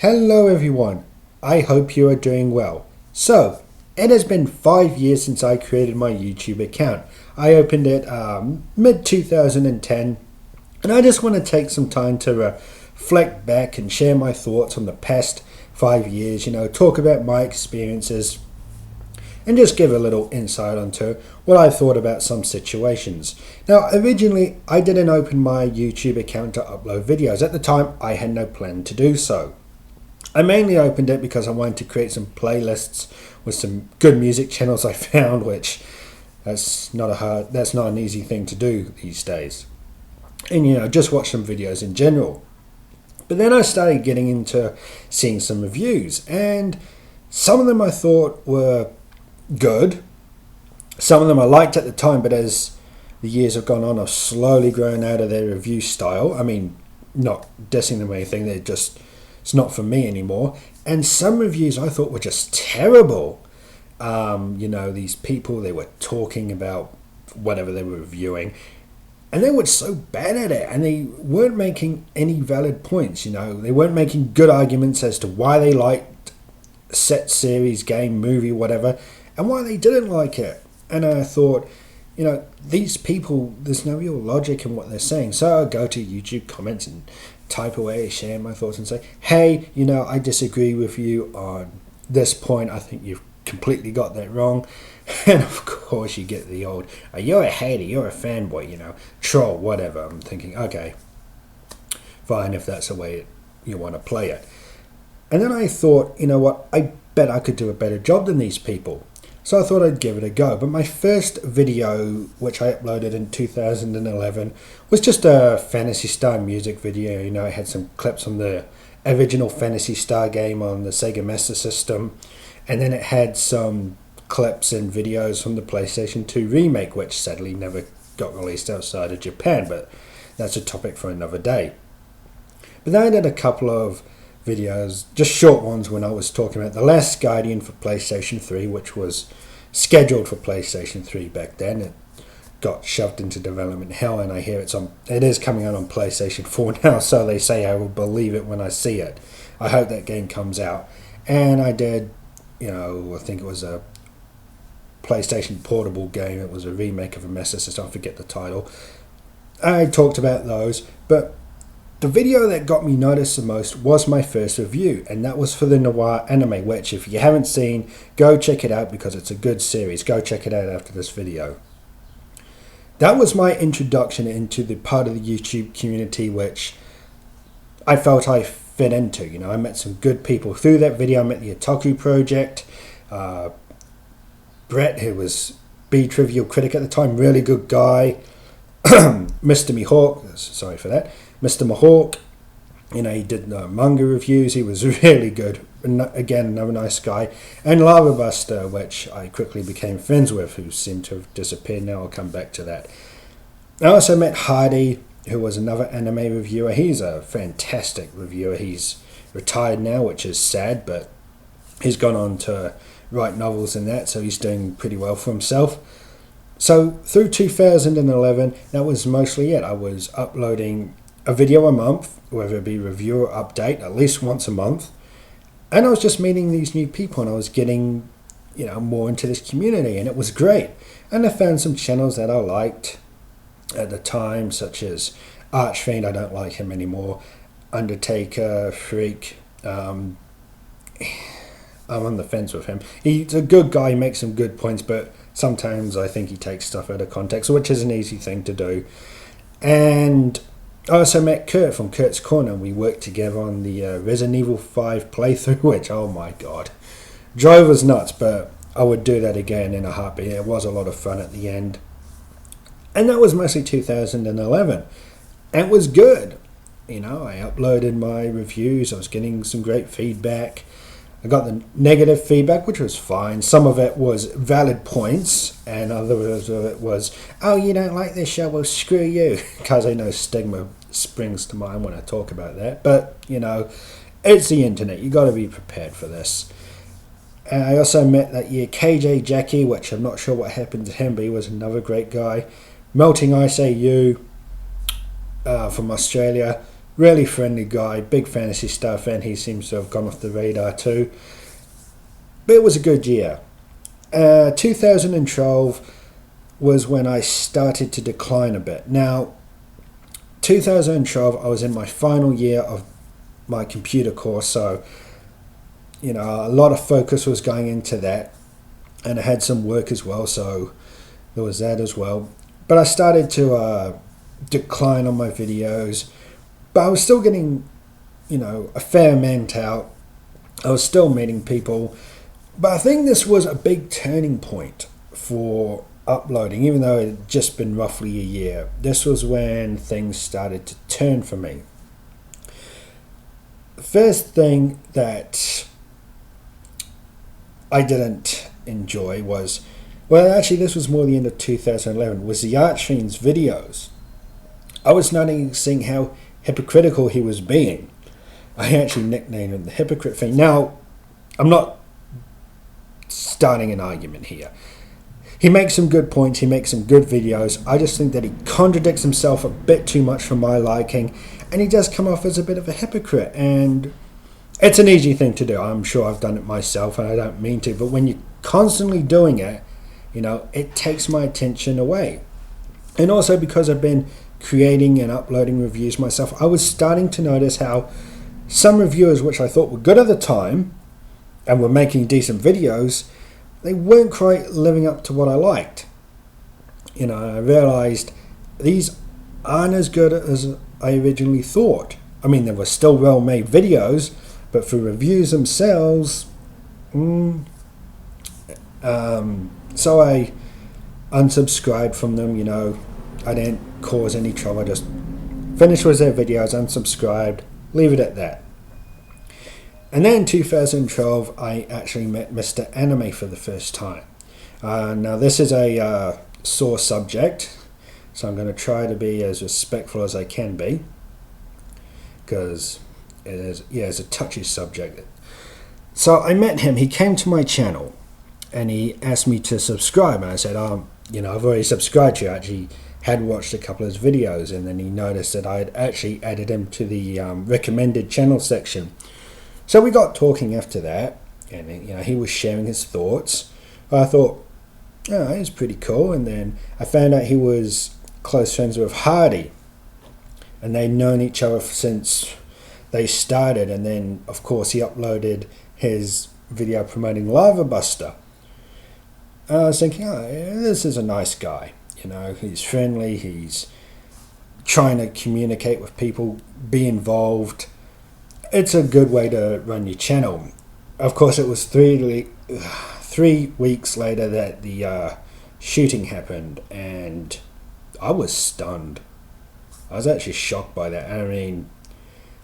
Hello everyone, I hope you are doing well. So, it has been 5 years since I created my YouTube account. I opened it mid-2010 and I just want to take some time to reflect back and share my thoughts on the past 5 years, talk about my experiences and just give a little insight onto what I thought about some situations. Now, originally I didn't open my YouTube account to upload videos. At the time, I had no plan to do so. I mainly opened it because I wanted to create some playlists with some good music channels I found, which that's not an easy thing to do these days. And just watch some videos in general. But then I started getting into seeing some reviews, and some of them I thought were good. Some of them I liked at the time, but as the years have gone on, I've slowly grown out of their review style. I mean, not dissing them or anything, it's not for me anymore. And some reviews I thought were just terrible. These people, they were talking about whatever they were reviewing, and they were so bad at it, and they weren't making any valid points. They weren't making good arguments as to why they liked set, series, game, movie, whatever, and why they didn't like it. And I thought, these people, there's no real logic in what they're saying. So I go to YouTube comments and type away, share my thoughts and say, hey, I disagree with you on this point. I think you've completely got that wrong. And of course you get the old, oh, you're a hater, you're a fanboy, troll, whatever. I'm thinking, okay, fine, if that's the way you want to play it. And then I thought, what, I bet I could do a better job than these people. So I thought I'd give it a go. But my first video, which I uploaded in 2011, was just a Phantasy Star music video. It had some clips from the original Phantasy Star game on the Sega Master System. And then it had some clips and videos from the PlayStation 2 remake, which sadly never got released outside of Japan. But that's a topic for another day. But then I did a couple of videos, just short ones, when I was talking about The Last Guardian for PlayStation 3, which was scheduled for PlayStation 3 back then. It got shoved into development hell, and I hear it is coming out on PlayStation 4 now, so they say. I will believe it when I see it. I hope that game comes out. And I did, I think it was a PlayStation portable game. It was a remake of a Master System, I forget the title. I talked about those, but the video that got me noticed the most was my first review, and that was for the Noir anime, which if you haven't seen, go check it out because it's a good series. Go check it out after this video. That was my introduction into the part of the YouTube community which I felt I fit into. I met some good people through that video. I met the Otaku Project, Brett, who was B-Trivial Critic at the time, really good guy, Mr. Mihawk, sorry for that, Mr. Mahawk, he did manga reviews. He was really good. Again, another nice guy. And Lava Buster, which I quickly became friends with, who seemed to have disappeared now. I'll come back to that. I also met Hardy, who was another anime reviewer. He's a fantastic reviewer. He's retired now, which is sad, but he's gone on to write novels and that, so he's doing pretty well for himself. So through 2011, that was mostly it. I was uploading a video a month, whether it be review or update, at least once a month. And I was just meeting these new people, and I was getting, more into this community, and it was great. And I found some channels that I liked at the time, such as Archfiend. I don't like him anymore. Undertaker, Freak. I'm on the fence with him. He's a good guy, he makes some good points, but sometimes I think he takes stuff out of context, which is an easy thing to do. And I also met Curt from Curt's Corner, and we worked together on the Resident Evil 5 playthrough, which, oh my god, drove us nuts, but I would do that again in a heartbeat. It was a lot of fun at the end. And that was mostly 2011. And it was good. I uploaded my reviews, I was getting some great feedback. I got the negative feedback, which was fine. Some of it was valid points, and others of it was, oh, you don't like this show, well, screw you. Because I know stigma springs to mind when I talk about that. But, it's the internet. You got to be prepared for this. And I also met that year KJ Jackie, which I'm not sure what happened to him, but he was another great guy. Melting Ice AU from Australia. Really friendly guy, big fantasy stuff, and he seems to have gone off the radar too. But it was a good year. 2012 was when I started to decline a bit. Now, 2012, I was in my final year of my computer course, so a lot of focus was going into that, and I had some work as well, so there was that as well. But I started to decline on my videos, but I was still getting, a fair amount out. I was still meeting people, but I think this was a big turning point for uploading, even though it had just been roughly a year. This was when things started to turn for me. The first thing that I didn't enjoy was, well, actually this was more the end of 2011, was the Archfiend's videos. I was noticing how hypocritical he was being. I actually nicknamed him the Hypocrite Fiend. Now, I'm not starting an argument here. He makes some good points, he makes some good videos. I just think that he contradicts himself a bit too much for my liking, and he does come off as a bit of a hypocrite, and it's an easy thing to do. I'm sure I've done it myself, and I don't mean to, but when you're constantly doing it, it takes my attention away. And also because I've been creating and uploading reviews myself, I was starting to notice how some reviewers, which I thought were good at the time and were making decent videos, they weren't quite living up to what I liked. I realized these aren't as good as I originally thought. I mean, they were still well-made videos, but for reviews themselves, so I unsubscribed from them. I didn't cause any trouble. I just finished with their videos, unsubscribed, leave it at that. And then in 2012, I actually met Mr. Anime for the first time. Now this is a sore subject, so I'm going to try to be as respectful as I can be, because it's a touchy subject. So I met him. He came to my channel, and he asked me to subscribe, and I said, I've already subscribed to you. I actually had watched a couple of his videos, and then he noticed that I had actually added him to the recommended channel section. So we got talking after that, and he was sharing his thoughts. I thought, oh, he's pretty cool. And then I found out he was close friends with Hardy, and they'd known each other since they started. And then, of course, he uploaded his video promoting Lava Buster. And I was thinking, oh, this is a nice guy. He's friendly. He's trying to communicate with people, be involved. It's a good way to run your channel. Of course, it was 3 weeks later that the shooting happened, and I was stunned. I was actually shocked by that. I mean,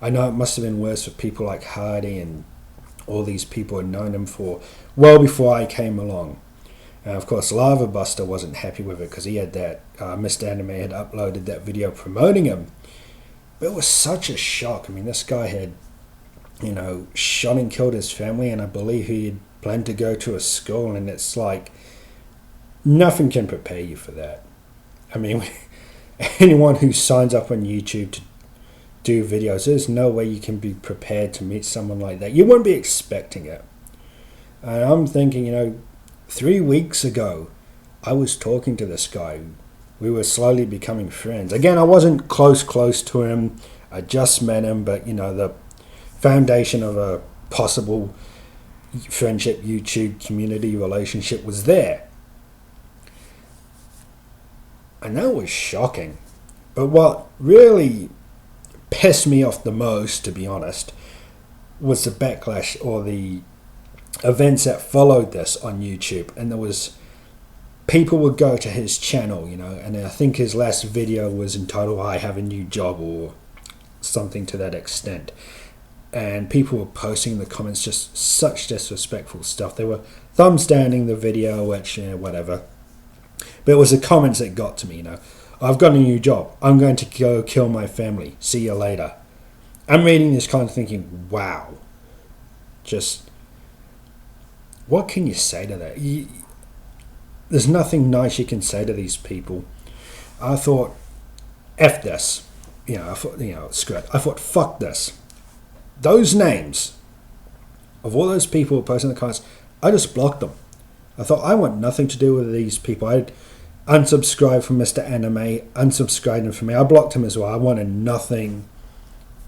I know it must have been worse for people like Hardy, and all these people had known him for well before I came along. And of course, Lava Buster wasn't happy with it because he had that, Mr. Anime had uploaded that video promoting him. But it was such a shock. I mean, this guy had, shot and killed his family, and I believe he had planned to go to a school, and it's like, nothing can prepare you for that. I mean, anyone who signs up on YouTube to do videos, there's no way you can be prepared to meet someone like that. You won't be expecting it. And I'm thinking, 3 weeks ago, I was talking to this guy. We were slowly becoming friends. Again, I wasn't close to him. I just met him, but, the foundation of a possible friendship, YouTube community relationship was there. And that was shocking. But what really pissed me off the most, to be honest, was the backlash or the events that followed this on YouTube. And there was, people would go to his channel, and I think his last video was entitled I Have a New Job or something to that extent. And people were posting in the comments just such disrespectful stuff. They were thumbs downing the video, which, whatever. But it was the comments that got to me, I've got a new job. I'm going to go kill my family. See you later. I'm reading this kind of thinking, wow. Just, what can you say to that? There's nothing nice you can say to these people. I thought, F this. I thought, screw it. I thought, fuck this. Those names of all those people who posted in the comments, I just blocked them. I thought, I want nothing to do with these people. I'd unsubscribed from Mr. Anime, unsubscribed him from me. I blocked him as well. I wanted nothing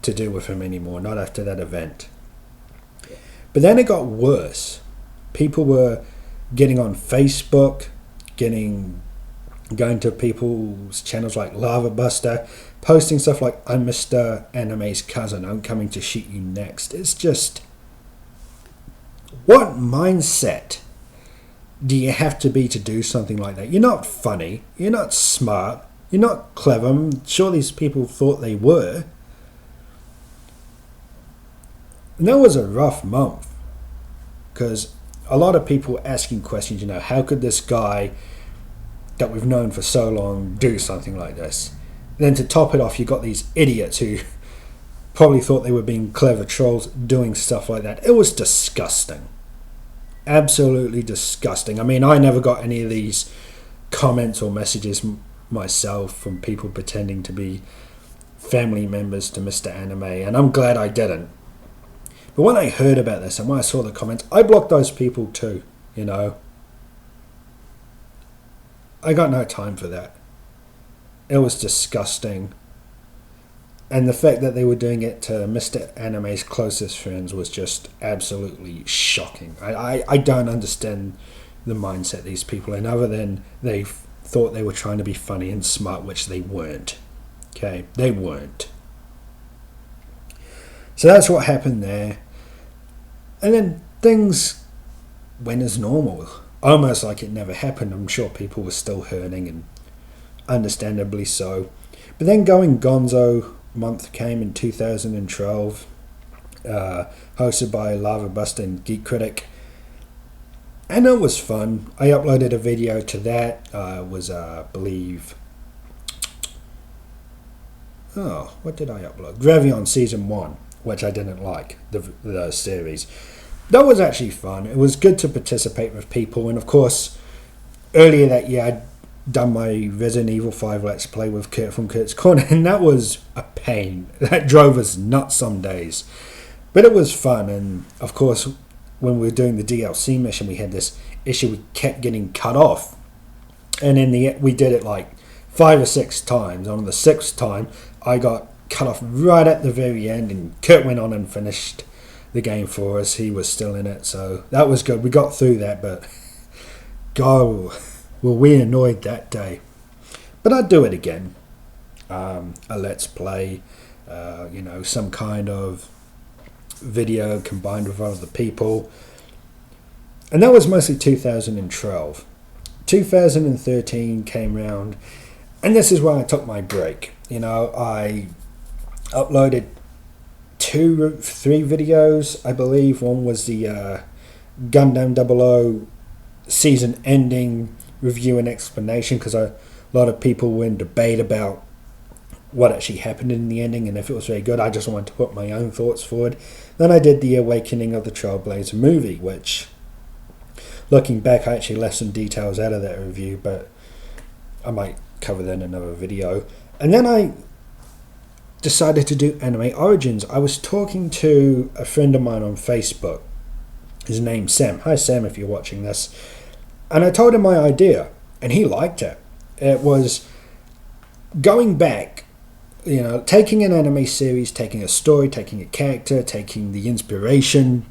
to do with him anymore, not after that event. But then it got worse. People were getting on Facebook, going to people's channels like Lava Buster, posting stuff like, I'm Mr. Anime's cousin, I'm coming to shoot you next. It's just, what mindset do you have to be to do something like that? You're not funny, you're not smart, you're not clever. I'm sure these people thought they were. And that was a rough month, because a lot of people asking questions, how could this guy that we've known for so long do something like this? Then to top it off, you got these idiots who probably thought they were being clever trolls doing stuff like that. It was disgusting. Absolutely disgusting. I mean, I never got any of these comments or messages myself from people pretending to be family members to Mr. Anime, and I'm glad I didn't. But when I heard about this and when I saw the comments, I blocked those people too, I got no time for that. It was disgusting. And the fact that they were doing it to Mr. Anime's closest friends was just absolutely shocking. I don't understand the mindset these people in, other than they thought they were trying to be funny and smart, which they weren't. Okay, they weren't. So that's what happened there. And then things went as normal, almost like it never happened. I'm sure people were still hurting, and understandably so. But then Going Gonzo month came in 2012, hosted by Lava Buster and Geek Critic, and it was fun. I uploaded a video to that. It was, I believe, what did I upload? Gravion Season 1, which I didn't like, the series. That was actually fun. It was good to participate with people, and of course, earlier that year I'd done my Resident Evil 5 Let's Play with Curt from Curt's Corner, and that was a pain. That drove us nuts some days. But it was fun, and of course, when we were doing the DLC mission, we had this issue, we kept getting cut off. And in the end, we did it like 5 or 6 times. On the 6th time, I got cut off right at the very end, and Curt went on and finished the game for us. He was still in it, so that was good. We got through that, but go. Were we annoyed that day. But I'd do it again. A Let's Play, some kind of video combined with other people. And that was mostly 2012. 2013 came round, and this is where I took my break. I uploaded 3 videos, I believe. One was the Gundam 00 season ending review and explanation, because a lot of people were in debate about what actually happened in the ending and if it was very good. I just wanted to put my own thoughts forward. Then I did the Awakening of the Trailblazer movie, which, looking back, I actually left some details out of that review, but I might cover that in another video. And then I decided to do Anime Origins. I was talking to a friend of mine on Facebook. His name's Sam. Hi Sam, if you're watching this. And I told him my idea, and he liked it. It was going back, taking an anime series, taking a story, taking a character, taking the inspiration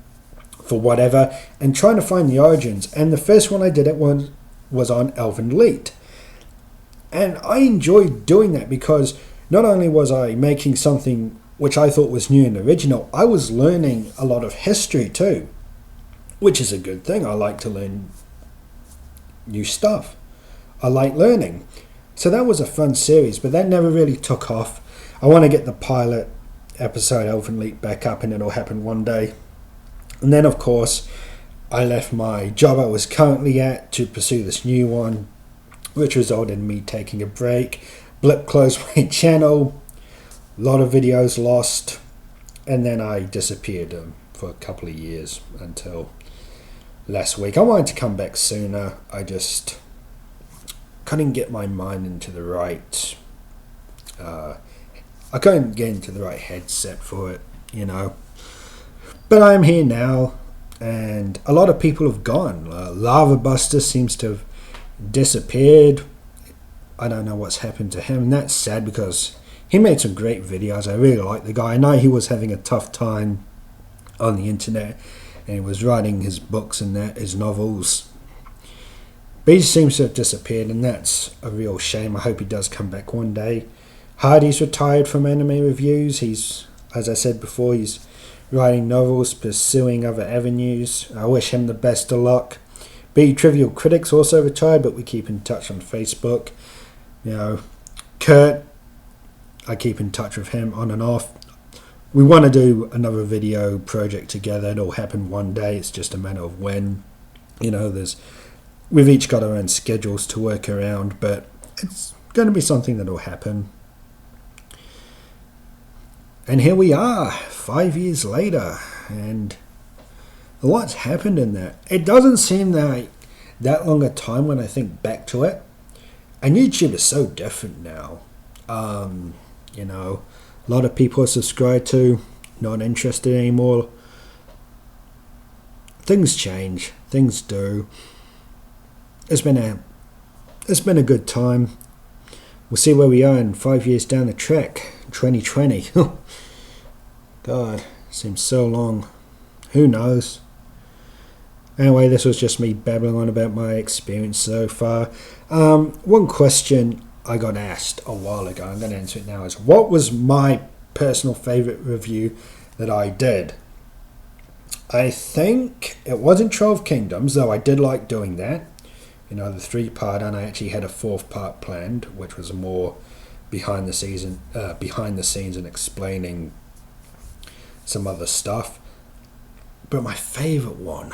for whatever, and trying to find the origins. And the first one I did it was on Elven Lied. And I enjoyed doing that, because not only was I making something which I thought was new and original, I was learning a lot of history too, which is a good thing. I like to learn new stuff. I like learning. So that was a fun series, but that never really took off. I want to get the pilot episode Elven Lied back up, and it'll happen one day. And then, of course, I left my job I was currently at to pursue this new one, which resulted in me taking a break. Blip closed my channel, a lot of videos lost, and then I disappeared for a couple of years until last week. I wanted to come back sooner. I just couldn't get my mind into the right I couldn't get into the right headset for it, you know. But I'm here now, and a lot of people have gone. Lava Buster seems to have disappeared. I don't know what's happened to him, and that's sad because he made some great videos. I really like the guy. I know he was having a tough time on the internet, and he was writing his books and that, his novels. But he seems to have disappeared, and that's a real shame. I hope he does come back one day. Hardy's retired from anime reviews. He's, as I said before, he's writing novels, pursuing other avenues. I wish him the best of luck. B Trivial Critics also retired, but we keep in touch on Facebook. You know, Curt, I keep in touch with him on and off. We want to do another video project together. It'll happen one day. It's just a matter of when. You know, we've each got our own schedules to work around, but it's going to be something that'll happen. And here we are, 5 years later, and a lot's happened in that. It doesn't seem like that long a time when I think back to it. And YouTube is so different now. You know, a lot of people are subscribed to, not interested anymore. Things change, things do. It's been a good time. We'll see where we are in 5 years down the track, 2020. God, seems so long. Who knows? Anyway, this was just me babbling on about my experience so far. One question I got asked a while ago, I'm going to answer it now, is what was my personal favourite review that I did? I think it wasn't 12 Kingdoms, though I did like doing that. You know, the 3-part, and I actually had a 4th part planned, which was more behind the scenes and explaining some other stuff. But my favourite one,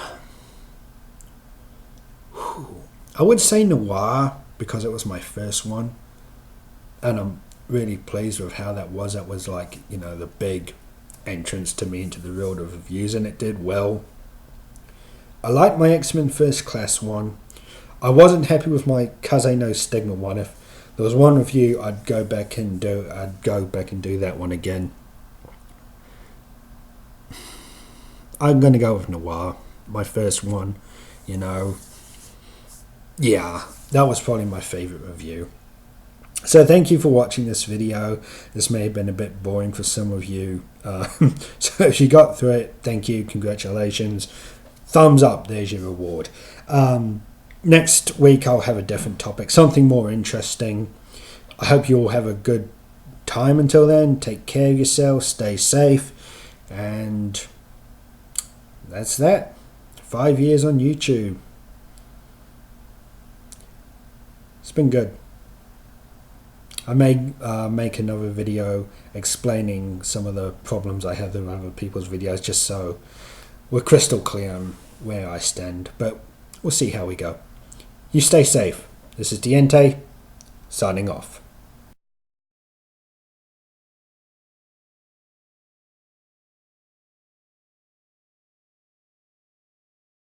I would say Noir, because it was my first one, and I'm really pleased with how that was. That was like, you know, the big entrance to me into the world of reviews, and it did well. I liked my X-Men First Class one. I wasn't happy with my Kaze no Stigma one. If there was one review, I'd go back and do that one again. I'm going to go with Noir, my first one, you know. Yeah, that was probably my favourite review. So thank you for watching this video. This may have been a bit boring for some of you. So if you got through it, thank you, congratulations. Thumbs up, there's your reward. Next week I'll have a different topic, something more interesting. I hope you all have a good time until then. Take care of yourself, stay safe, and that's that. 5 years on YouTube. It's been good. I may make another video explaining some of the problems I have with other people's videos, just so we're crystal clear on where I stand. But we'll see how we go. You stay safe. This is Diente, signing off.